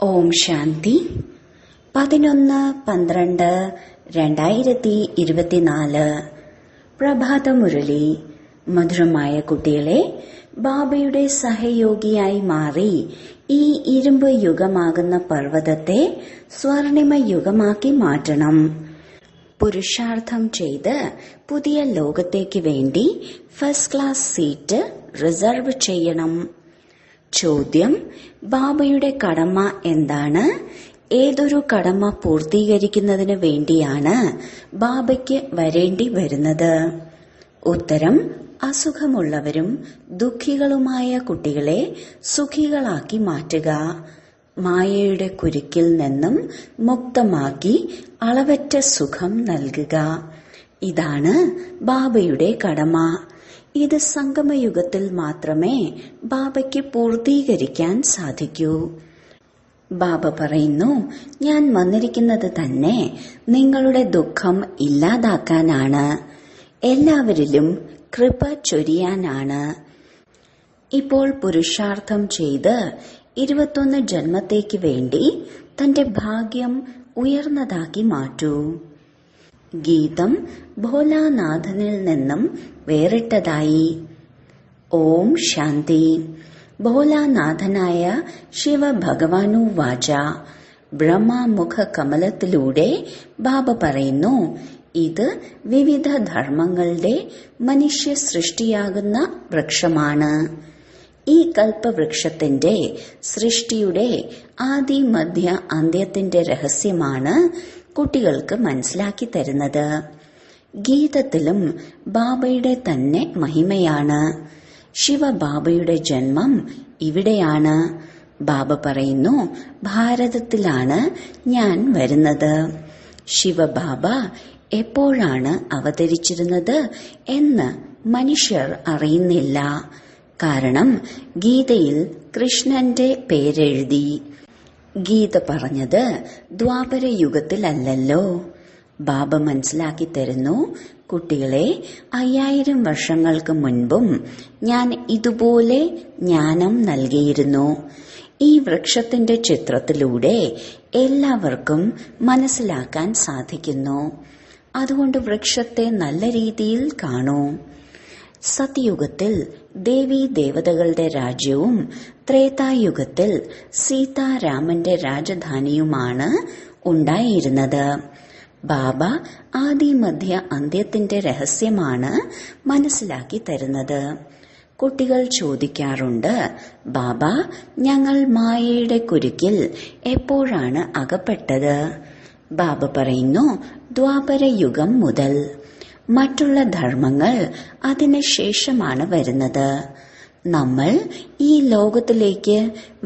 ഓം ശാന്തി 11/12/2024 പ്രഭാതമുരളി. മധുരമായ കുട്ടികളെ, ബാബയുടെ സഹയോഗിയായി മാറി ഈ ഇരുമ്പ് യുഗമാകുന്ന പർവ്വതത്തെ സ്വർണിമ യുഗമാക്കി മാറ്റണം. പുരുഷാർത്ഥം ചെയ്ത് പുതിയ ലോകത്തേക്ക് വേണ്ടി ഫസ്റ്റ് ക്ലാസ് സീറ്റ് റിസർവ് ചെയ്യണം. ചോദ്യം: ബാബയുടെ കടമ എന്താണ്? ഏതൊരു കടമ പൂർത്തീകരിക്കുന്നതിന് വേണ്ടിയാണ് ബാബയ്ക്ക് വരേണ്ടി വരുന്നത്? ഉത്തരം: അസുഖമുള്ളവരും ദുഃഖികളുമായ കുട്ടികളെ സുഖികളാക്കി മാറ്റുക, മായയുടെ കുരുക്കിൽ നിന്നും മുക്തമാക്കി അളവറ്റ സുഖം നൽകുക. ഇതാണ് ബാബയുടെ കടമ. ഇത് സംഗമയുഗത്തിൽ മാത്രമേ ബാബയ്ക്ക് പൂർത്തീകരിക്കാൻ സാധിക്കൂ. ബാബ പറയുന്നു, ഞാൻ വന്നിരിക്കുന്നത് തന്നെ നിങ്ങളുടെ ദുഃഖം ഇല്ലാതാക്കാനാണ്, എല്ലാവരിലും കൃപ ചൊരിയാനാണ്. ഇപ്പോൾ പുരുഷാർത്ഥം ചെയ്ത് 21 ജന്മത്തേക്ക് വേണ്ടി തന്റെ ഭാഗ്യം ഉയർന്നതാക്കി മാറ്റൂ. ഗീതം ഭോലാനാഥനിൽ നിന്നും വേറിട്ടതായി. ഓം ശാന്തി. ഭോലാനാഥനായ ശിവഭഗവാനു വാച. ബ്രഹ്മമുഖ കമലത്തിലൂടെ ബാബ പറയുന്നു, ഇത് വിവിധ ധർമ്മങ്ങളുടെ മനുഷ്യ സൃഷ്ടിയാകുന്ന വൃക്ഷമാണ്. ഈ കൽപ്പവൃക്ഷത്തിന്റെ സൃഷ്ടിയുടെ ആദി മധ്യ അന്ത്യത്തിന്റെ രഹസ്യമാണ് കുട്ടികൾക്ക് മനസ്സിലാക്കി തരുന്നത്. ഗീതത്തിലും ബാബയുടെ തന്നെ മഹിമയാണ്. ശിവബാബയുടെ ജന്മം ഇവിടെയാണ്. ബാബ പറയുന്നു, ഭാരതത്തിലാണ് ഞാൻ വരുന്നത്. ശിവബാബ എപ്പോഴാണ് അവതരിച്ചിരുന്നത് എന്ന് മനുഷ്യർ അറിയുന്നില്ല. കാരണം ഗീതയിൽ കൃഷ്ണന്റെ പേരെഴുതി. ഗീത പറഞ്ഞത് ദ്വാപര യുഗത്തിലല്ലോ. ബാബ മനസ്സിലാക്കി തരുന്നു, കുട്ടികളെ, 5000 വർഷങ്ങൾക്ക് മുൻപും ഞാൻ ഇതുപോലെ ജ്ഞാനം നൽകിയിരുന്നു. ഈ വൃക്ഷത്തിന്റെ ചിത്രത്തിലൂടെ എല്ലാവർക്കും മനസ്സിലാക്കാൻ സാധിക്കുന്നു. അതുകൊണ്ട് വൃക്ഷത്തെ നല്ല രീതിയിൽ കാണൂ. സത്യയുഗത്തിൽ ദേവീ ദേവതകളുടെ രാജ്യവും ത്രേതായുഗത്തിൽ സീതാരാമന്റെ രാജധാനിയുമാണ് ഉണ്ടായിരുന്നത്. ബാബ ആദി മധ്യ അന്ത്യത്തിന്റെ രഹസ്യമാണ് മനസ്സിലാക്കി തരുന്നത്. കുട്ടികൾ ചോദിക്കാറുണ്ട്, ബാബ, ഞങ്ങൾ മായയുടെ കുരുക്കിൽ എപ്പോഴാണ് അകപ്പെട്ടത്? ബാബ പറയുന്നു, ദ്വാപര യുഗം മുതൽ. മറ്റുള്ള ധർമ്മങ്ങൾ അതിന് ശേഷമാണ് വരുന്നത്. നമ്മൾ ഈ ലോകത്തിലേക്ക്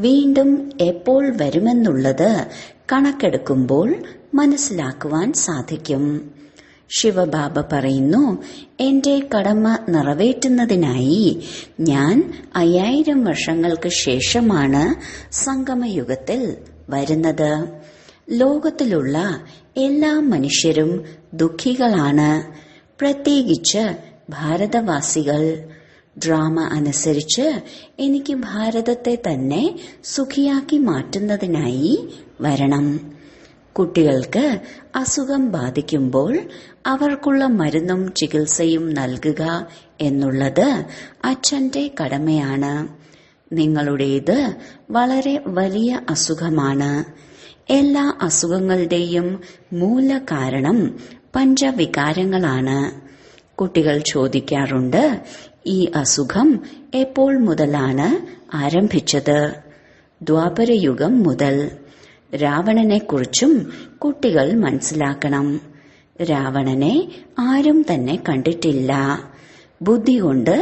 വീണ്ടും എപ്പോൾ വരുമെന്നുള്ളത് കണക്കെടുക്കുമ്പോൾ മനസ്സിലാക്കുവാൻ സാധിക്കും. ശിവബാബ പറയുന്നു, എന്റെ കടമ നിറവേറ്റുന്നതിനായി ഞാൻ 5000 വർഷങ്ങൾക്ക് ശേഷമാണ് സംഗമയുഗത്തിൽ വരുന്നത്. ലോകത്തിലുള്ള എല്ലാ മനുഷ്യരും ദുഃഖികളാണ്, പ്രത്യേകിച്ച് ഭാരതവാസികൾ. ഡ്രാമ അനുസരിച്ച് എനിക്ക് ഭാരതത്തെ തന്നെ സുഖിയാക്കി മാറ്റുന്നതിനായി വരണം. കുട്ടികൾക്ക് അസുഖം ബാധിക്കുമ്പോൾ അവർക്കുള്ള മരുന്നും ചികിത്സയും നൽകുക എന്നുള്ളത് അച്ഛന്റെ കടമയാണ്. നിങ്ങളുടേത് വളരെ വലിയ അസുഖമാണ്. എല്ലാ അസുഖങ്ങളുടെയും മൂലകാരണം പഞ്ചവികാരങ്ങളാണ്. കുട്ടികൾ ചോദിക്കാറുണ്ട്, ഈ അസുഖം എപ്പോൾ മുതലാണ് ആരംഭിച്ചത്? ദ്വാപരയുഗം മുതൽ. രാവണനെക്കുറിച്ചും കുട്ടികൾ മനസ്സിലാക്കണം. രാവണനെ ആരും തന്നെ കണ്ടിട്ടില്ല. ബുദ്ധി കൊണ്ട്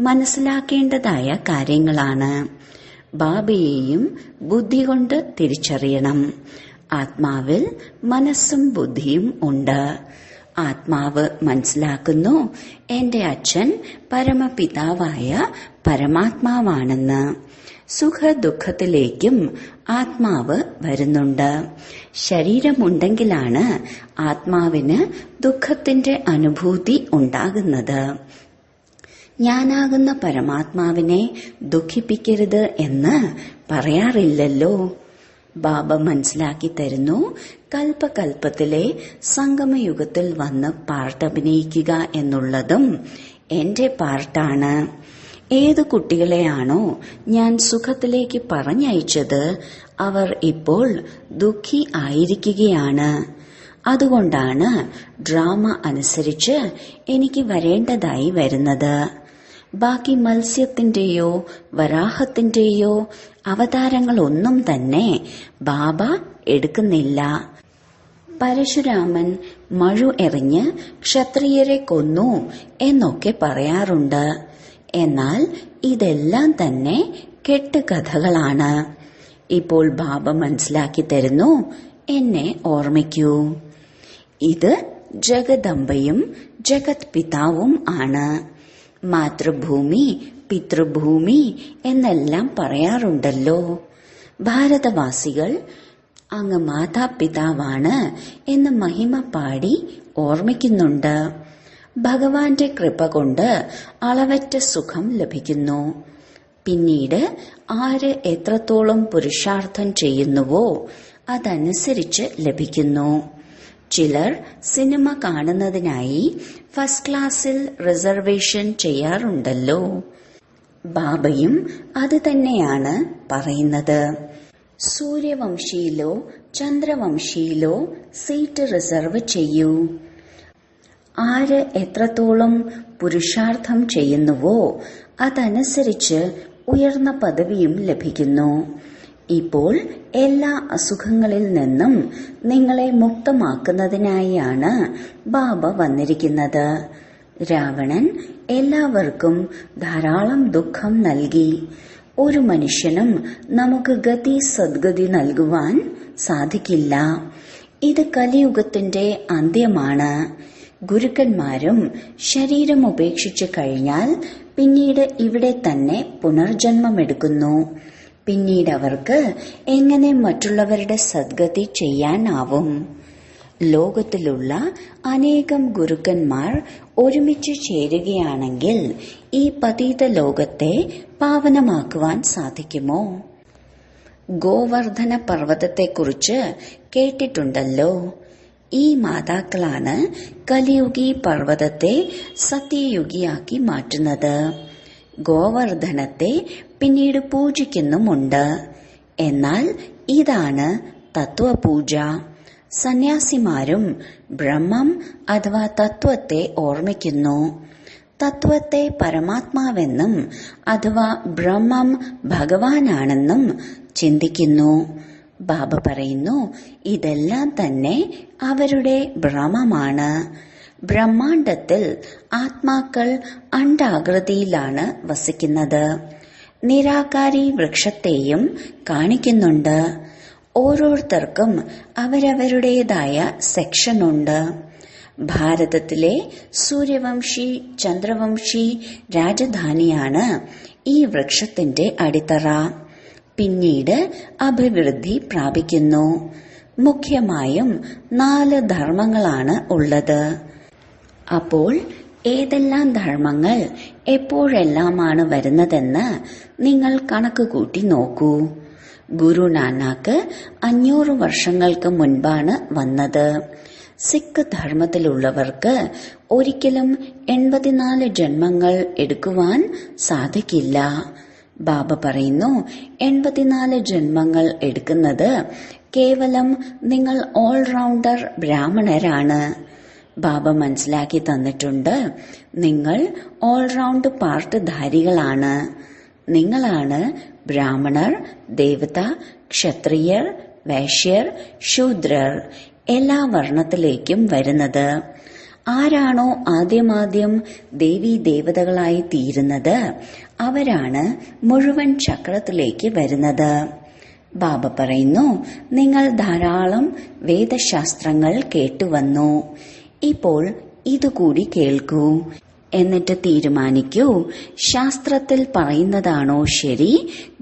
മനസ്സിലാക്കേണ്ടതായ കാര്യങ്ങളാണ്. ബാബയെയും ബുദ്ധി കൊണ്ട് തിരിച്ചറിയണം. ആത്മാവിൽ മനസ്സും ബുദ്ധിയും ഉണ്ട്. ആത്മാവ് മനസ്സിലാക്കുന്നു, എന്റെ അച്ഛൻ പരമപിതാവായ പരമാത്മാവാണെന്ന്. സുഖദുഃഖത്തിലേക്കും ആത്മാവ് വരുന്നുണ്ട്. ശരീരമുണ്ടെങ്കിലാണ് ആത്മാവിന് ദുഃഖത്തിന്റെ അനുഭൂതി ഉണ്ടാകുന്നത്. ഞാനാകുന്ന പരമാത്മാവിനെ ദുഃഖിപ്പിക്കരുത് എന്ന് പറയാറില്ലല്ലോ. ബാബ മനസ്സിലാക്കി തരുന്നു, കൽപ്പകൽപ്പത്തിലെ സംഗമയുഗത്തിൽ വന്ന് പാർട്ടഭിനയിക്കുക എന്നുള്ളതും എന്റെ പാർട്ടാണ്. ഏതു കുട്ടികളെയാണോ ഞാൻ സുഖത്തിലേക്ക് പറഞ്ഞയച്ചത് അവർ ഇപ്പോൾ ദുഃഖി ആയിരിക്കുകയാണ്. അതുകൊണ്ടാണ് ഡ്രാമ അനുസരിച്ച് എനിക്ക് വരേണ്ടതായി വരുന്നത്. ബാക്കി മത്സ്യത്തിന്റെയോ വരാഹത്തിന്റെയോ അവതാരങ്ങളൊന്നും തന്നെ ബാബ എടുക്കുന്നില്ല. പരശുരാമൻ മഴു എറിഞ്ഞ് ക്ഷത്രിയരെ കൊന്നു എന്നൊക്കെ പറയാറുണ്ട്. എന്നാൽ ഇതെല്ലാം തന്നെ കെട്ടുകഥകളാണ്. ഇപ്പോൾ ബാബ മനസ്സിലാക്കി തരുന്നു, എന്നെ ഓർമ്മിക്കൂ. ഇത് ജഗദംബയും ജഗത് പിതാവും ആണ്. മാതൃഭൂമി, പിതൃഭൂമി എന്നെല്ലാം പറയാറുണ്ടല്ലോ. ഭാരതവാസികൾ അങ്ങ് മാതാപിതാവാണ് എന്ന് മഹിമ പാടി ഓർമ്മിക്കുന്നുണ്ട്. ഭഗവാന്റെ കൃപ കൊണ്ട് അളവറ്റ സുഖം ലഭിക്കുന്നു. പിന്നീട് ആര് എത്രത്തോളം പുരുഷാർത്ഥം ചെയ്യുന്നുവോ അതനുസരിച്ച് ലഭിക്കുന്നു. ചിലർ സിനിമ കാണുന്നതിനായി ഫസ്റ്റ് ക്ലാസ്സിൽ റിസർവേഷൻ ചെയ്യാറുണ്ടല്ലോ. ബാബയും അത് തന്നെയാണ് പറയുന്നത്. സൂര്യവംശിയിലോ ചന്ദ്രവംശിയിലോ സീറ്റ് റിസർവ് ചെയ്യൂ. ആര് എത്രത്തോളം പുരുഷാർത്ഥം ചെയ്യുന്നുവോ അതനുസരിച്ച് ഉയർന്ന പദവിയും ലഭിക്കുന്നു. ഇപ്പോൾ എല്ലാ അസുഖങ്ങളിൽ നിന്നും നിങ്ങളെ മുക്തമാക്കുന്നതിനായാണ് ബാബ വന്നിരിക്കുന്നത്. രാവണൻ എല്ലാവർക്കും ധാരാളം ദുഃഖം നൽകി. ഒരു മനുഷ്യനും നമുക്ക് ഗതി സദ്ഗതി നൽകുവാൻ സാധിക്കില്ല. ഇത് കലിയുഗത്തിന്റെ അന്ത്യമാണ്. ഗുരുക്കന്മാരും ശരീരം ഉപേക്ഷിച്ചു കഴിഞ്ഞാൽ പിന്നീട് ഇവിടെ തന്നെ പുനർജന്മമെടുക്കുന്നു. പിന്നീട് അവർക്ക് എങ്ങനെ മറ്റുള്ളവരുടെ സദ്ഗതി ചെയ്യാനാവും? ലോകത്തിലുള്ള അനേകം ഗുരുക്കന്മാർ ഒരുമിച്ച് ചേരുകയാണെങ്കിൽ ഈ പതീത ലോകത്തെ പാവനമാക്കുവാൻ സാധിക്കുമോ? ഗോവർദ്ധന പർവ്വതത്തെക്കുറിച്ച് കേട്ടിട്ടുണ്ടല്ലോ. ഈ മാതാക്കളാണ് കലിയുഗി പർവ്വതത്തെ സത്യയുഗിയാക്കി മാറ്റുന്നത്. ഗോവർദ്ധനത്തെ പിന്നീട് പൂജിക്കുന്നുമുണ്ട്. എന്നാൽ ഇതാണ് തത്വപൂജ. സന്യാസിമാരും ബ്രഹ്മം അഥവാ തത്വത്തെ ഓർമ്മിക്കുന്നു. തത്വത്തെ പരമാത്മാവെന്നും അഥവാ ബ്രഹ്മം ഭഗവാനാണെന്നും ചിന്തിക്കുന്നു. ബാബ പറയുന്നു, ഇതെല്ലാം തന്നെ അവരുടെ ഭ്രമമാണ്. ബ്രഹ്മാണ്ടത്തിൽ ആത്മാക്കൾ അണ്ഡാകൃതിയിലാണ് വസിക്കുന്നത്. നിരാകാരി വൃക്ഷത്തെയും കാണിക്കുന്നുണ്ട്. ഓരോരുത്തർക്കും അവരവരുടേതായ സെക്ഷനുണ്ട്. ഭാരതത്തിലെ സൂര്യവംശി ചന്ദ്രവംശി രാജധാനിയാണ് ഈ വൃക്ഷത്തിന്റെ അടിത്തറ. പിന്നീട് അഭിവൃദ്ധി പ്രാപിക്കുന്നു. മുഖ്യമായും 4 ധർമ്മങ്ങളാണ് ഉള്ളത്. അപ്പോൾ ഏതെല്ലാം ധർമ്മങ്ങൾ എപ്പോഴെല്ലാമാണ് വരുന്നതെന്ന് നിങ്ങൾ കണക്കുകൂട്ടി നോക്കൂ. ഗുരു നാനാക്ക് 500 വർഷങ്ങൾക്ക് മുൻപാണ് വന്നത്. സിഖ് ധർമ്മത്തിലുള്ളവർക്ക് ഒരിക്കലും 84 ജന്മങ്ങൾ എടുക്കുവാൻ സാധിക്കില്ല. ബാബ പറയുന്നു, 84 ജന്മങ്ങൾ എടുക്കുന്നത് കേവലം നിങ്ങൾ ഓൾറൗണ്ടർ ബ്രാഹ്മണരാണ്. ബാബ മനസ്സിലാക്കി തന്നിട്ടുണ്ട്, നിങ്ങൾ ഓൾറൗണ്ട് പാർട്ട്ധാരികളാണ്. നിങ്ങളാണ് ബ്രാഹ്മണർ, ദേവത, ക്ഷത്രിയർ, വൈശ്യർ, ശൂദ്രർ എല്ലാ വർണ്ണത്തിലേക്കും വരുന്നത്. ആരാണോ ആദ്യമാദ്യം ദേവീ ദേവതകളായി തീരുന്നത് അവരാണ് മുഴുവൻ ചക്രത്തിലേക്ക് വരുന്നത്. ബാബ പറയുന്നു, നിങ്ങൾ ധാരാളം വേദശാസ്ത്രങ്ങൾ കേട്ടുവന്നു. ഇപ്പോൾ ഇതുകൂടി കേൾക്കൂ. എന്നിട്ട് തീരുമാനിക്കൂ, ശാസ്ത്രത്തിൽ പറയുന്നതാണോ ശരി,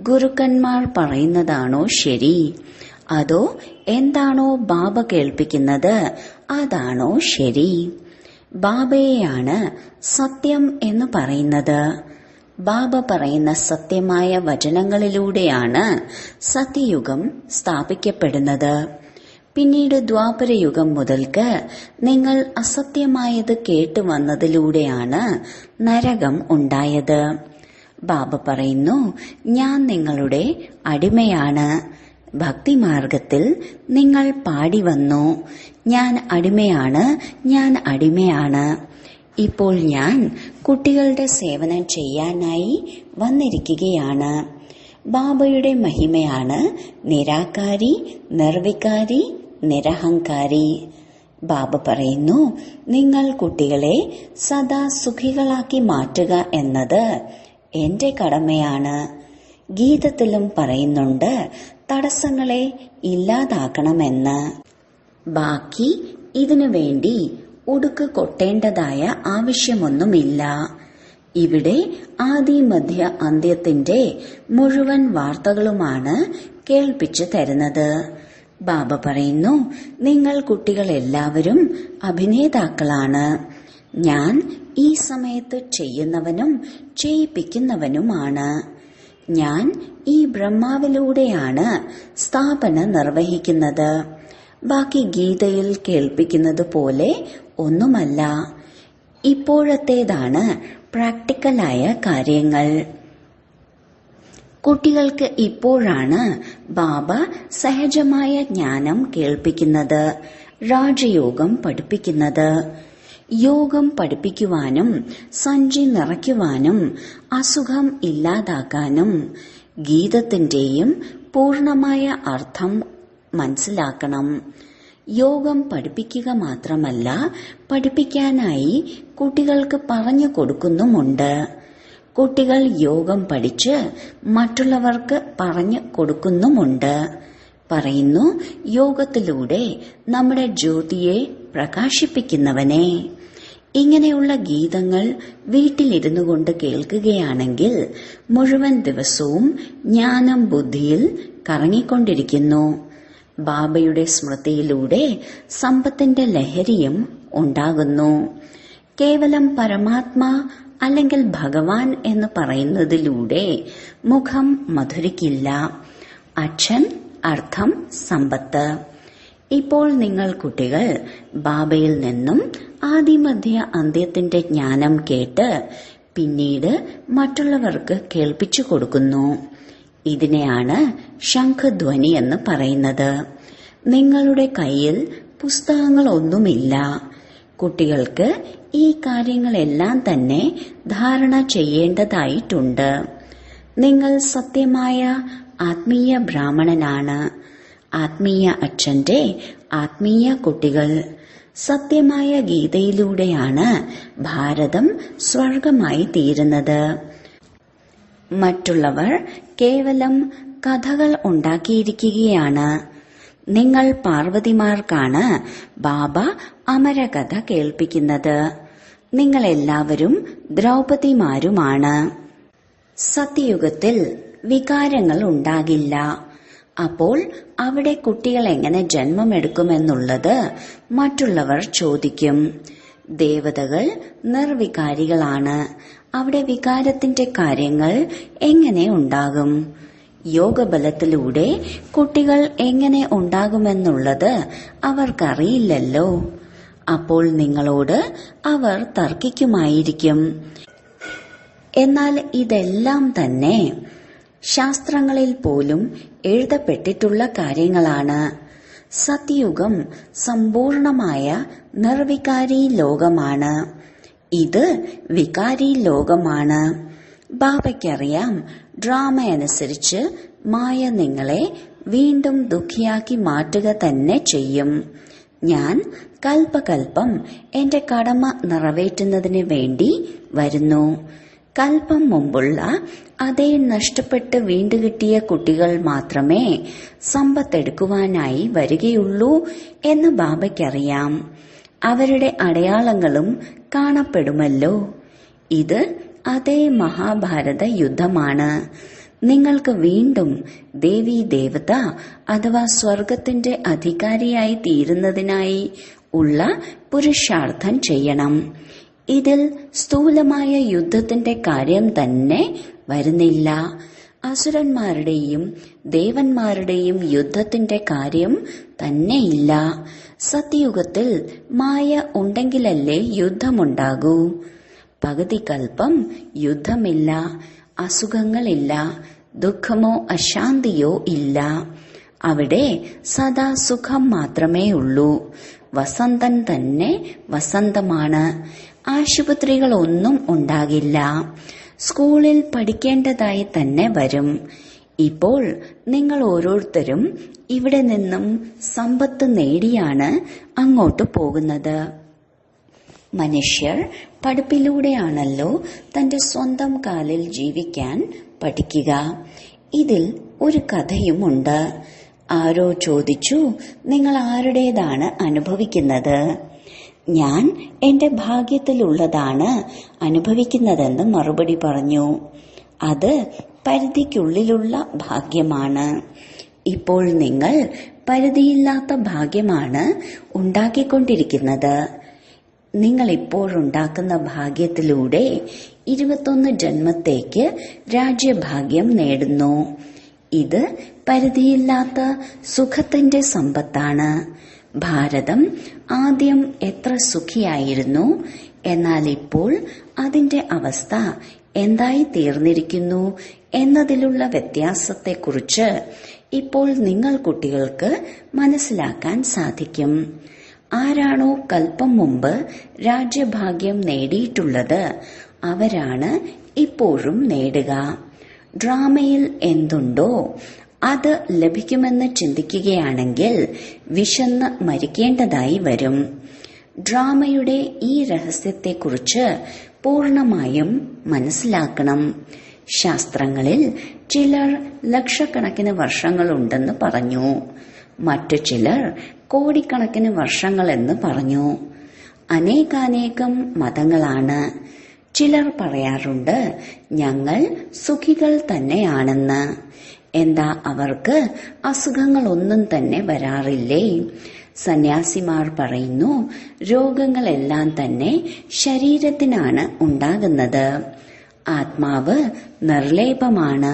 ഗുരുക്കന്മാർ പറയുന്നതാണോ ശരി, അതോ എന്താണോ ബാബ കേൾപ്പിക്കുന്നത് അതാണോ ശരി? ബാബയെയാണ് സത്യം എന്ന് പറയുന്നത്. ബാബ പറയുന്ന സത്യമായ വചനങ്ങളിലൂടെയാണ് സത്യയുഗം സ്ഥാപിക്കപ്പെടുന്നത്. പിന്നീട് ദ്വാപരയുഗം മുതൽക്ക് നിങ്ങൾ അസത്യമായത് കേട്ടു വന്നതിലൂടെയാണ് നരകം ഉണ്ടായത്. ബാബ പറയുന്നു, ഞാൻ നിങ്ങളുടെ അടിമയാണ്. ഭക്തിമാർഗത്തിൽ നിങ്ങൾ പാടി വന്നു, ഞാൻ അടിമയാണ്, ഞാൻ അടിമയാണ്. ഇപ്പോൾ ഞാൻ കുട്ടികളുടെ സേവനം ചെയ്യാനായി വന്നിരിക്കുകയാണ്. ബാബയുടെ മഹിമയാണ് നിരാകാരി, നിർവികാരി, നിരഹങ്കാരി. ബാബ പറയുന്നു, നിങ്ങൾ കുട്ടികളെ സദാ സുഖികളാക്കി മാറ്റുക എന്നത് എന്റെ കടമയാണ്. ഗീതത്തിലും പറയുന്നുണ്ട് തടസ്സങ്ങളെ ഇല്ലാതാക്കണമെന്ന്. ബാക്കി ഇതിനു വേണ്ടി ഉടുക്ക് കൊട്ടേണ്ടതായ ആവശ്യമൊന്നുമില്ല. ഇവിടെ ആദി മധ്യ അന്ത്യത്തിന്റെ മുഴുവൻ വാർത്തകളുമാണ് കേൾപ്പിച്ചു തരുന്നത്. ബാബ പറയുന്നു, നിങ്ങൾ കുട്ടികളെല്ലാവരും അഭിനേതാക്കളാണ്. ഞാൻ ഈ സമയത്ത് ചെയ്യുന്നവനും ചെയ്യിപ്പിക്കുന്നവനുമാണ്. ഞാൻ ഈ ബ്രഹ്മാവിലൂടെയാണ് സ്ഥാപന നിർവഹിക്കുന്നത്. ബാക്കി ഗീതയിൽ കേൾപ്പിക്കുന്നത് പോലെ ഒന്നുമല്ല. ഇപ്പോഴത്തേതാണ് പ്രാക്ടിക്കലായ കാര്യങ്ങൾ. കുട്ടികൾക്ക് ഇപ്പോഴാണ് ബാബ സഹജമായ ജ്ഞാനം കേൾപ്പിക്കുന്നത്, രാജയോഗം പഠിപ്പിക്കുന്നത്. യോഗം പഠിപ്പിക്കുവാനും സഞ്ചി നിറയ്ക്കുവാനും അസുഖം ഇല്ലാതാക്കാനും ഗീതത്തിന്റെയും പൂർണമായ അർത്ഥം മനസ്സിലാക്കണം. യോഗം പഠിപ്പിക്കുക മാത്രമല്ല, പഠിപ്പിക്കാനായി കുട്ടികൾക്ക് പറഞ്ഞു കൊടുക്കുന്നുമുണ്ട്. കുട്ടികൾ യോഗം പഠിച്ച് മറ്റുള്ളവർക്ക് പറഞ്ഞു കൊടുക്കുന്നുമുണ്ട്. പറയുന്നു, യോഗത്തിലൂടെ നമ്മുടെ ജ്യോതിയെ പ്രകാശിപ്പിക്കുന്നവനെ. ഇങ്ങനെയുള്ള ഗീതങ്ങൾ വീട്ടിലിരുന്നു കൊണ്ട് കേൾക്കുകയാണെങ്കിൽ മുഴുവൻ ദിവസവും ജ്ഞാനം ബുദ്ധിയിൽ കറങ്ങിക്കൊണ്ടിരിക്കുന്നു. ബാബയുടെ സ്മൃതിയിലൂടെ സമ്പത്തിന്റെ ലഹരിയും ഉണ്ടാകുന്നു. കേവലം പരമാത്മാ അല്ലെങ്കിൽ ഭഗവാൻ എന്ന് പറയുന്നതിലൂടെ മുഖം മധുരിക്കില്ല. അച്ഛൻ അർത്ഥം സമ്പത്ത്. ഇപ്പോൾ നിങ്ങൾ കുട്ടികൾ ബാബയിൽ നിന്നും ആദിമധ്യ അന്ത്യത്തിന്റെ ജ്ഞാനം കേട്ട് പിന്നീട് മറ്റുള്ളവർക്ക് കേൾപ്പിച്ചു കൊടുക്കുന്നു. ഇതിനെയാണ് ശംഖധ്വനി എന്ന് പറയുന്നത്. നിങ്ങളുടെ കയ്യിൽ പുസ്തകങ്ങളൊന്നുമില്ല. കുട്ടികൾക്ക് ഈ കാര്യങ്ങളെല്ലാം തന്നെ ധാരണ ചെയ്യേണ്ടതായിട്ടുണ്ട്. നിങ്ങൾ സത്യമായ ആത്മീയ ബ്രാഹ്മണനാണ്. ആത്മീയ അച്ഛന്റെ ആത്മീയ കുട്ടികൾ. സത്യമായ ഗീതയിലൂടെയാണ് ഭാരതം സ്വർഗമായി തീരുന്നത്. മറ്റുള്ളവർ കേവലം കഥകൾ ഉണ്ടാക്കിയിരിക്കുകയാണ്. നിങ്ങൾ പാർവതിമാർക്കാണ് ബാബ അമരകഥ കേൾപ്പിക്കുന്നത്. നിങ്ങളെല്ലാവരും ദ്രൗപദിമാരുമാണ്. സത്യയുഗത്തിൽ വികാരങ്ങൾ ഉണ്ടാകില്ല. അപ്പോൾ അവിടെ കുട്ടികൾ എങ്ങനെ ജന്മമെടുക്കുമെന്നുള്ളത് മറ്റുള്ളവർ ചോദിക്കും. ദേവതകൾ നിർവികാരികളാണ്. അവിടെ വികാരത്തിന്റെ കാര്യങ്ങൾ എങ്ങനെ ഉണ്ടാകും? യോഗബലത്തിലൂടെ കുട്ടികൾ എങ്ങനെ ഉണ്ടാകുമെന്നുള്ളത് അവർക്കറിയില്ലല്ലോ. അപ്പോൾ നിങ്ങളോട് അവർ തർക്കിക്കുമായിരിക്കും. എന്നാൽ ഇതെല്ലാം തന്നെ ശാസ്ത്രങ്ങളിൽ പോലും എഴുതപ്പെട്ടിട്ടുള്ള കാര്യങ്ങളാണ്. സത്യയുഗം സമ്പൂർണമായ നിർവികാരി ലോകമാണ്. ഇത് വികാരി ലോകമാണ്. ബാബയ്ക്കറിയാം, ഡ്രാമ അനുസരിച്ച് മായ നിങ്ങളെ വീണ്ടും ദുഃഖിയാക്കി മാറ്റുക തന്നെ ചെയ്യും. ഞാൻ കൽപ്പകൽപ്പം എന്റെ കടമ നിറവേറ്റുന്നതിന് വേണ്ടി വരുന്നു. കൽപ്പം മുമ്പുള്ള അതേ നഷ്ടപ്പെട്ട് വീണ്ടുകിട്ടിയ കുട്ടികൾ മാത്രമേ സമ്പത്തെടുക്കുവാനായി വരികയുള്ളൂ എന്ന് ബാബയ്ക്കറിയാം. അവരുടെ അടയാളങ്ങളും കാണപ്പെടുമല്ലോ. ഇത് അതേ മഹാഭാരത യുദ്ധമാണ്. നിങ്ങൾക്ക് വീണ്ടും ദേവീ ദേവത അഥവാ സ്വർഗത്തിന്റെ അധികാരിയായി തീരുന്നതിനായി ഉള്ള പുരുഷാർത്ഥം ചെയ്യണം. ഇതിൽ സ്ഥൂലമായ യുദ്ധത്തിന്റെ കാര്യം തന്നെ വരുന്നില്ല. അസുരന്മാരുടെയും ദേവന്മാരുടെയും യുദ്ധത്തിന്റെ കാര്യം തന്നെയില്ല. സത്യയുഗത്തിൽ മായ ഉണ്ടെങ്കിലല്ലേ യുദ്ധമുണ്ടാകൂ. പകുതി കൽപ്പം യുദ്ധമില്ല, അസുഖങ്ങളില്ല, ദുഃഖമോ അശാന്തിയോ ഇല്ല. അവിടെ സദാ സുഖം മാത്രമേ ഉള്ളൂ. വസന്തൻ തന്നെ വസന്തമാണ്. ആശുപത്രികളൊന്നും ഉണ്ടാകില്ല. സ്കൂളിൽ പഠിക്കേണ്ടതായി തന്നെ വരും. ഇപ്പോൾ നിങ്ങൾ ഓരോരുത്തരും ഇവിടെ നിന്നും സമ്പത്ത് നേടിയാണ് അങ്ങോട്ട് പോകുന്നത്. മനുഷ്യർ പഠിപ്പിലൂടെയാണല്ലോ തന്റെ സ്വന്തം കാലിൽ ജീവിക്കാൻ പഠിക്കുക. ഇതിൽ ഒരു കഥയുമുണ്ട്. ആരോ ചോദിച്ചു, നിങ്ങൾ ആരുടേതാണ് അനുഭവിക്കുന്നത്? ഞാൻ എന്റെ ഭാഗ്യത്തിലുള്ളതാണ് അനുഭവിക്കുന്നതെന്ന് മറുപടി പറഞ്ഞു. അത് പരിധിക്കുള്ളിലുള്ള ഭാഗ്യമാണ്. ഇപ്പോൾ നിങ്ങൾ പരിധിയില്ലാത്ത ഭാഗ്യമാണ് ഉണ്ടാക്കിക്കൊണ്ടിരിക്കുന്നത്. നിങ്ങൾ ഇപ്പോഴുണ്ടാക്കുന്ന ഭാഗ്യത്തിലൂടെ 21 ജന്മത്തേക്ക് രാജ്യഭാഗ്യം നേടുന്നു. ഇത് പരിധിയില്ലാത്ത സുഖത്തിന്റെ സമ്പത്താണ്. ഭാരതം ആദ്യം എത്ര സുഖിയായിരുന്നു, എന്നാൽ ഇപ്പോൾ അതിന്റെ അവസ്ഥ എന്തായി തീർന്നിരിക്കുന്നു എന്നതിലുള്ള വ്യത്യാസത്തെക്കുറിച്ച് ഇപ്പോൾ നിങ്ങൾ കുട്ടികൾക്ക് മനസ്സിലാക്കാൻ സാധിക്കും. ആരാണോ കൽപ്പം മുമ്പ് രാജ്യഭാഗ്യം നേടിയിട്ടുള്ളത് അവരാണ് ഇപ്പോഴും നേടുക. ഡ്രാമയിൽ എന്തുണ്ടോ അത് ലഭിക്കുമെന്ന് ചിന്തിക്കുകയാണെങ്കിൽ വിശന്ന് മരിക്കേണ്ടതായി വരും. ഡ്രാമയുടെ ഈ രഹസ്യത്തെക്കുറിച്ച് പൂർണമായും മനസ്സിലാക്കണം. ശാസ്ത്രങ്ങളിൽ ചിലർ ലക്ഷക്കണക്കിന് വർഷങ്ങളുണ്ടെന്ന് പറഞ്ഞു, മറ്റു ചിലർ കോടിക്കണക്കിന് വർഷങ്ങളെന്ന് പറഞ്ഞു. അനേകാനേകം മതങ്ങളാണ്. ചിലർ പറയാറുണ്ട് ഞങ്ങൾ സുഖികൾ തന്നെയാണെന്ന്. എന്താ അവർക്ക് അസുഖങ്ങളൊന്നും തന്നെ വരാറില്ലേ? സന്യാസിമാർ പറയുന്നു രോഗങ്ങളെല്ലാം തന്നെ ശരീരത്തിനാണ് ഉണ്ടാകുന്നത്. ആത്മാവ് നിർലേപമാണ്.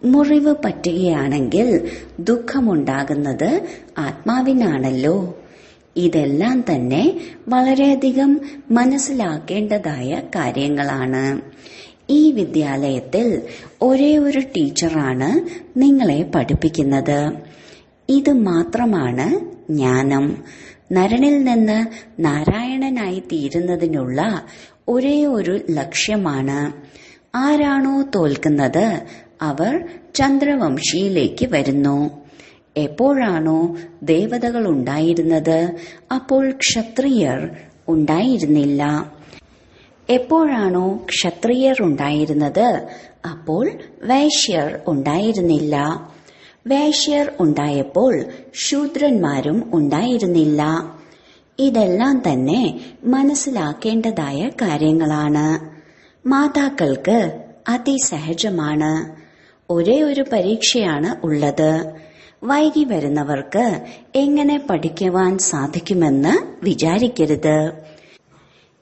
മുറിവ് പറ്റുകയാണെങ്കിൽ ദുഃഖമുണ്ടാകുന്നത് ആത്മാവിനാണല്ലോ. ഇതെല്ലാം തന്നെ വളരെയധികം മനസ്സിലാക്കേണ്ടതായ കാര്യങ്ങളാണ്. ഈ വിദ്യാലയത്തിൽ ഒരേ ഒരു ടീച്ചറാണ് നിങ്ങളെ പഠിപ്പിക്കുന്നത്. ഇത് മാത്രമാണ് ജ്ഞാനം. നരനിൽ നിന്ന് നാരായണനായി തീരുന്നതിനുള്ള ഒരേ ഒരു ലക്ഷ്യമാണ്. ആരാണോ തോൽക്കുന്നത് അവർ ചന്ദ്രവംശിയിലേക്ക് വരുന്നു. എപ്പോഴാണോ ദേവതകൾ ഉണ്ടായിരുന്നത് അപ്പോൾ ക്ഷത്രിയർ ഉണ്ടായിരുന്നില്ല. എപ്പോഴാണോ ക്ഷത്രിയർ ഉണ്ടായിരുന്നത് അപ്പോൾ വൈശ്യർ ഉണ്ടായിരുന്നില്ല. വൈശ്യർ ഉണ്ടായപ്പോൾ ശൂദ്രന്മാരും ഉണ്ടായിരുന്നില്ല. ഇതെല്ലാം തന്നെ മനസ്സിലാക്കേണ്ടതായ കാര്യങ്ങളാണ്. മാതാക്കൾക്ക് അതിസഹജമാണ്. ഒരേ ഒരു പരീക്ഷയാണ് ഉള്ളത്. വൈകി വരുന്നവർക്ക് എങ്ങനെ പഠിക്കുവാൻ സാധിക്കുമെന്ന് വിചാരിക്കരുത്.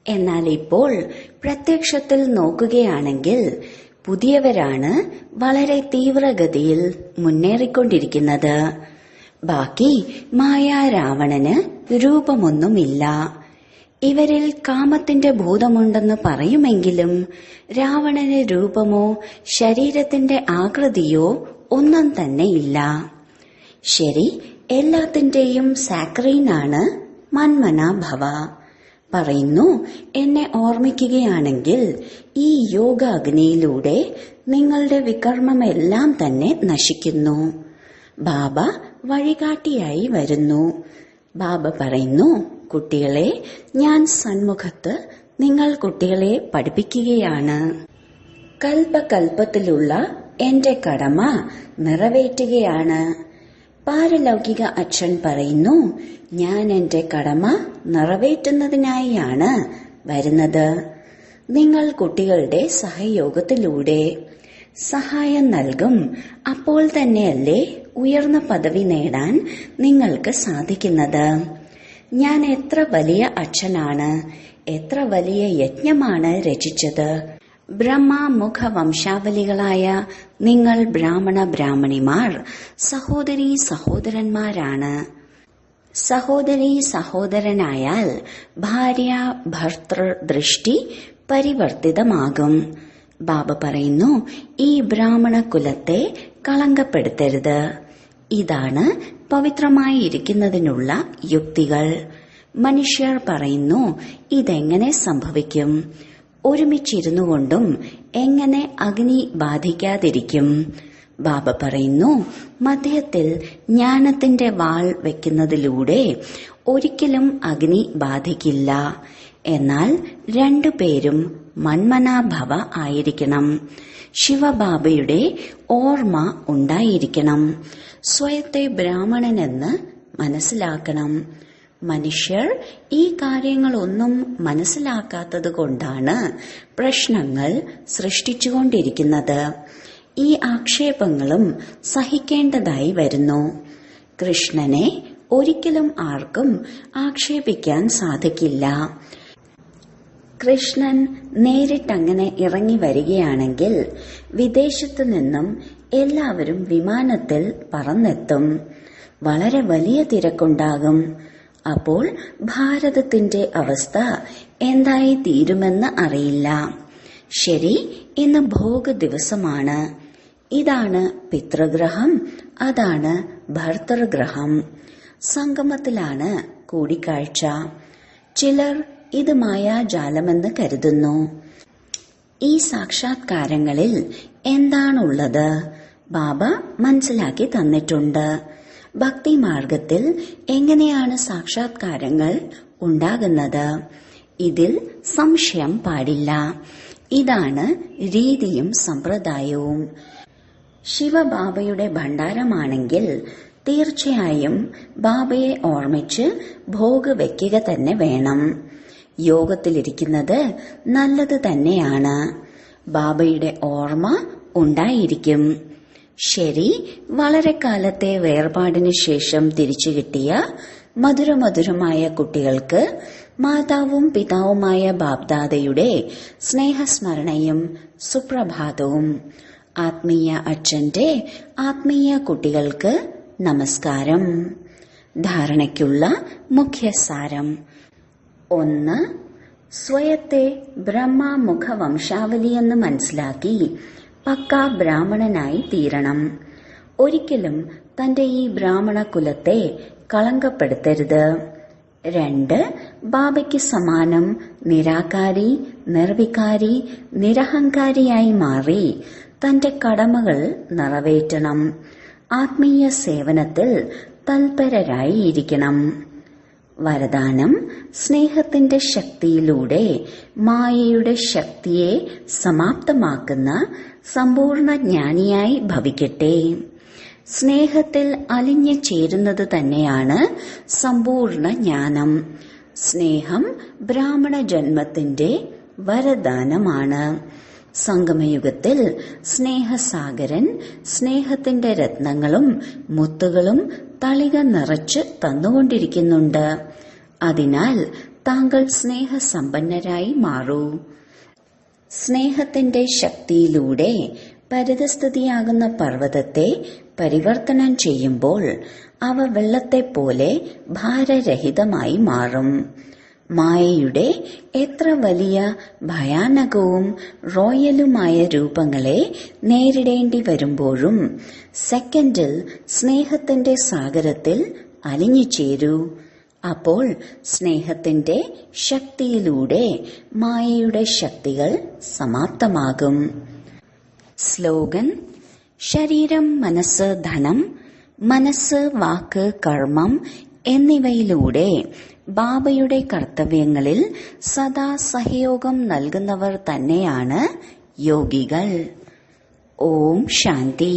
എന്നാൽ ഇപ്പോൾ പ്രത്യക്ഷത്തിൽ നോക്കുകയാണെങ്കിൽ പുതിയവരാണ് വളരെ തീവ്രഗതിയിൽ മുന്നേറിക്കൊണ്ടിരിക്കുന്നത്. ബാക്കി മായാരാവണന് രൂപമൊന്നുമില്ല. ഇവരിൽ കാമത്തിന്റെ ഭൂതമുണ്ടെന്ന് പറയുമെങ്കിലും രാവണന് രൂപമോ ശരീരത്തിന്റെ ആകൃതിയോ ഒന്നും തന്നെയില്ല. ശരി, എല്ലാത്തിന്റെയും സാക്രീനാണ് മന്മനാഭവ. പറയുന്നു എന്നെ ഓർമ്മിക്കുകയാണെങ്കിൽ ഈ യോഗാഗ്നിയിലൂടെ നിങ്ങളുടെ വികർമ്മമെല്ലാം തന്നെ നശിക്കുന്നു. ബാബ വഴികാട്ടിയായി വരുന്നു. ബാബ പറയുന്നു കുട്ടികളെ, ഞാൻ സന്മുഖത്ത് നിങ്ങൾ കുട്ടികളെ പഠിപ്പിക്കുകയാണ്. കൽപ്പകൽപ്പത്തിലുള്ള എന്റെ കടമ നിറവേറ്റുകയാണ്. പാരലൗകിക അച്ഛൻ പറയുന്നു ഞാൻ എന്റെ കടമ നിറവേറ്റുന്നതിനായാണ് വരുന്നത്. നിങ്ങൾ കുട്ടികളുടെ സഹയോഗത്തിലൂടെ സഹായം നൽകും. അപ്പോൾ തന്നെയല്ലേ ഉയർന്ന പദവി നേടാൻ നിങ്ങൾക്ക് സാധിക്കുന്നത്. ഞാൻ എത്ര വലിയ അച്ഛനാണ്, എത്ര വലിയ യജ്ഞമാണ് രചിച്ചത്. ബ്രഹ്മമുഖ വംശാവലികളായ നിങ്ങൾ ബ്രാഹ്മണ ബ്രാഹ്മണിമാർ സഹോദരീ സഹോദരന്മാരാണ്. സഹോദരീ സഹോദരനായാൽ ഭാര്യ ഭർത്തൃ ദൃഷ്ടി പരിവർത്തിതമാകും. ബാബ പറയുന്നു, ഈ ബ്രാഹ്മണ കുലത്തെ കളങ്കപ്പെടുത്തരുത്. ഇതാണ് പവിത്രമായിരിക്കുന്നതിനുള്ള യുക്തികൾ. മനുഷ്യർ പറയുന്നു, ഇതെങ്ങനെ സംഭവിക്കും? ഒരുമിച്ചിരുന്നു കൊണ്ടും എങ്ങനെ അഗ്നി ബാധിക്കാതിരിക്കും? ബാബ പറയുന്നു, മധ്യത്തിൽ ജ്ഞാനത്തിന്റെ വാൾ വെക്കുന്നതിലൂടെ ഒരിക്കലും അഗ്നി ബാധിക്കില്ല. എന്നാൽ രണ്ടുപേരും മന്മനാഭവ ആയിരിക്കണം. ശിവബാബയുടെ ഓർമ്മ ഉണ്ടായിരിക്കണം. സ്വയത്തെ ബ്രാഹ്മണനെന്ന് മനസ്സിലാക്കണം. മനുഷ്യർ ഈ കാര്യങ്ങളൊന്നും മനസ്സിലാക്കാത്തത് കൊണ്ടാണ് പ്രശ്നങ്ങൾ സൃഷ്ടിച്ചുകൊണ്ടിരിക്കുന്നത്. ഈ ആക്ഷേപങ്ങളും സഹിക്കേണ്ടതായി വരുന്നു. കൃഷ്ണനെ ഒരിക്കലും ആർക്കും ആക്ഷേപിക്കാൻ സാധിക്കില്ല. കൃഷ്ണൻ നേരിട്ടങ്ങനെ ഇറങ്ങി വരികയാണെങ്കിൽ വിദേശത്തു നിന്നും എല്ലാവരും വിമാനത്തിൽ പറന്നെത്തും. വളരെ വലിയ തിരക്കുണ്ടാകും. അപ്പോൾ ഭാരതത്തിന്റെ അവസ്ഥ എന്തായി തീരുമെന്ന് അറിയില്ല. ശരി, ഇന്ന് ഭോഗ ദിവസമാണ്. ഇതാണ് പിതൃഗ്രഹം, അതാണ് ഭർതൃഗ്രഹം. സംഗമത്തിലാണ് കൂടിക്കാഴ്ച. ചിലർ ഇത് മായാജാലമെന്ന് കരുതുന്നു. ഈ സാക്ഷാത്കാരങ്ങളിൽ എന്താണുള്ളത്? ബാബ മനസ്സിലാക്കി തന്നിട്ടുണ്ട്. ഭക്തിമാർഗത്തിൽ എങ്ങനെയാണ് സാക്ഷാത്കാരങ്ങൾ ഉണ്ടാകുന്നത്? ഇതിൽ സംശയം പാടില്ല. ഇതാണ് രീതിയും സമ്പ്രദായവും. ശിവബാബയുടെ ഭണ്ഡാരമാണെങ്കിൽ തീർച്ചയായും ബാബയെ ഓർമ്മിച്ച് ഭോഗ് വയ്ക്കുക തന്നെ വേണം. യോഗത്തിലിരിക്കുന്നത് നല്ലത് തന്നെയാണ്. ബാബയുടെ ഓർമ്മ ഉണ്ടായിരിക്കും. ശരി, വളരെ കാലത്തെ വേർപാടിനു ശേഷം തിരിച്ചു കിട്ടിയ മധുരമധുരമായ കുട്ടികൾക്ക് മാതാവും പിതാവുമായ ബാബ്ദാദയുടെ സ്നേഹസ്മരണയും സുപ്രഭാതവും. ആത്മീയ അച്ഛന്റെ ആത്മീയ കുട്ടികൾക്ക് നമസ്കാരം. ധാരണയ്ക്കുള്ള മുഖ്യസാരം: 1. സ്വയത്തെ ബ്രഹ്മമുഖ വംശാവലിയെന്ന് മനസ്സിലാക്കി പക്കാ ബ്രാഹ്മണനായി തീരണം. ഒരിക്കലും തന്റെ ഈ ബ്രാഹ്മണ കുലത്തെ കളങ്കപ്പെടുത്തരുത്. 2. ബാബയ്ക്ക് സമാനം നിരാകാരി, നിർവികാരി, നിരഹങ്കാരിയായി മാറി തന്റെ കടമകൾ നിറവേറ്റണം. ആത്മീയ സേവനത്തിൽ തൽപരരായി ഇരിക്കണം. വരദാനം: സ്നേഹത്തിന്റെ ശക്തിയിലൂടെ മായയുടെ ശക്തിയെ സമാപ്തമാക്കുന്ന സമ്പൂർണ്ണ ജ്ഞാനിയായി ഭവിക്കട്ടെ. സ്നേഹത്തിൽ അലിഞ്ഞു ചേരുന്നത് തന്നെയാണ് സമ്പൂർണ്ണ ജ്ഞാനം. സ്നേഹം ബ്രാഹ്മണ ജന്മത്തിന്റെ വരദാനമാണ്. സംഗമയുഗത്തിൽ സ്നേഹസാഗരൻ സ്നേഹത്തിന്റെ രത്നങ്ങളും മുത്തുകളും തളിക നിറച്ച് തന്നുകൊണ്ടിരിക്കുന്നുണ്ട്. അതിനാൽ താങ്കൾ സ്നേഹസമ്പന്നരായി മാറൂ. സ്നേഹത്തിന്റെ ശക്തിയിലൂടെ പരിതസ്ഥിതിയാകുന്ന പർവ്വതത്തെ പരിവർത്തനം ചെയ്യുമ്പോൾ അവ വെള്ളത്തെപ്പോലെ ഭാരരഹിതമായി മാറും. മായയുടെ എത്ര വലിയ ഭയാനകവും റോയലുമായ രൂപങ്ങളെ നേരിടേണ്ടി വരുമ്പോഴും സെക്കൻഡിൽ സ്നേഹത്തിന്റെ സാഗരത്തിൽ അലിഞ്ഞു ചേരൂ. അപ്പോൾ സ്നേഹത്തിന്റെ ശക്തിയിലൂടെ മായയുടെ ശക്തികൾ സമാപ്തമാകും. സ്ലോഗൻ: ശരീരം, മനസ്സ്, ധനം, മനസ്സ്, വാക്ക്, കർമ്മം എന്നിവയിലൂടെ ബാബയുടെ കർത്തവ്യങ്ങളിൽ സദാ സഹയോഗം നൽകുന്നവർ തന്നെയാണ് യോഗികൾ. ഓം ശാന്തി.